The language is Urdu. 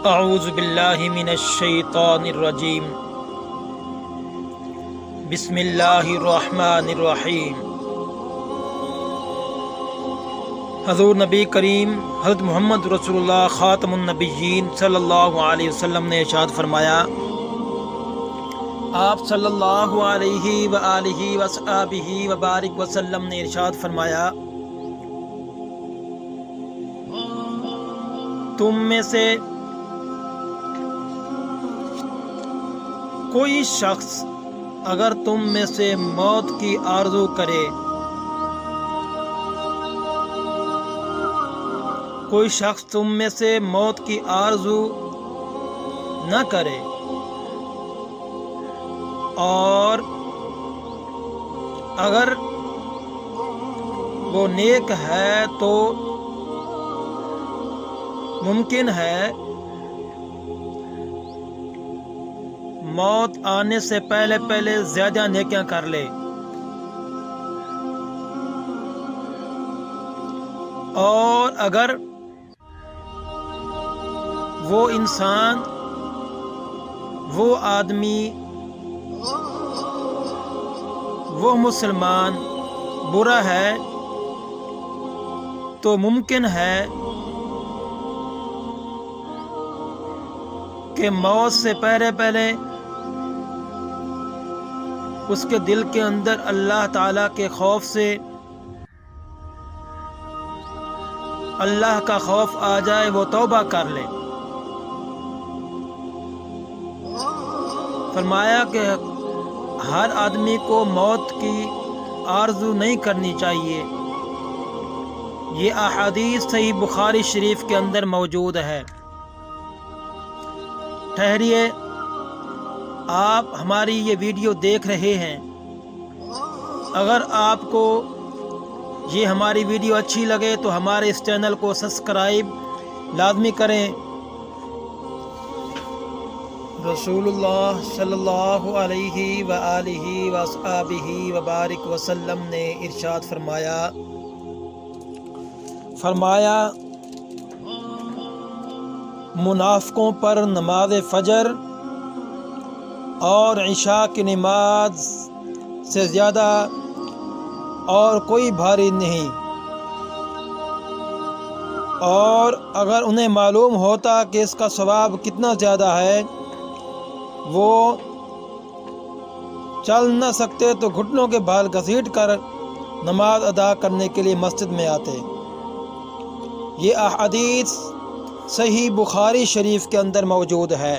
اعوذ باللہ من الشیطان الرجیم بسم اللہ الرحمن الرحیم۔ حضور نبی کریم حضرت محمد رسول اللہ خاتم النبیین صلی اللہ علیہ وسلم نے ارشاد فرمایا، آپ صلی اللہ علیہ وآلہ وصحبہ وبارک وسلم نے ارشاد فرمایا، تم میں سے کوئی شخص اگر تم میں سے موت کی آرزو کرے، کوئی شخص تم میں سے موت کی آرزو نہ کرے اور اگر وہ نیک ہے تو ممکن ہے موت آنے سے پہلے زیادہ نیکیاں کر لے، اور اگر وہ انسان، وہ آدمی، وہ مسلمان برا ہے تو ممکن ہے کہ موت سے پہلے اس کے دل کے اندر اللہ تعالیٰ کے خوف سے اللہ کا خوف آ جائے، وہ توبہ کر لے۔ فرمایا کہ ہر آدمی کو موت کی آرزو نہیں کرنی چاہیے۔ یہ احادیث صحیح بخاری شریف کے اندر موجود ہے۔ ٹھہریے، آپ ہماری یہ ویڈیو دیکھ رہے ہیں، اگر آپ کو یہ ہماری ویڈیو اچھی لگے تو ہمارے اس چینل کو سبسکرائب لازمی کریں۔ رسول اللہ صلی اللہ علیہ وآلہ وصحبہ وبارک وسلم نے ارشاد فرمایا منافقوں پر نماز فجر اور عشاء کی نماز سے زیادہ اور کوئی بھاری نہیں، اور اگر انہیں معلوم ہوتا کہ اس کا ثواب کتنا زیادہ ہے، وہ چل نہ سکتے تو گھٹنوں کے بال گھسیٹ کر نماز ادا کرنے کے لیے مسجد میں آتے۔ یہ احادیث صحیح بخاری شریف کے اندر موجود ہے۔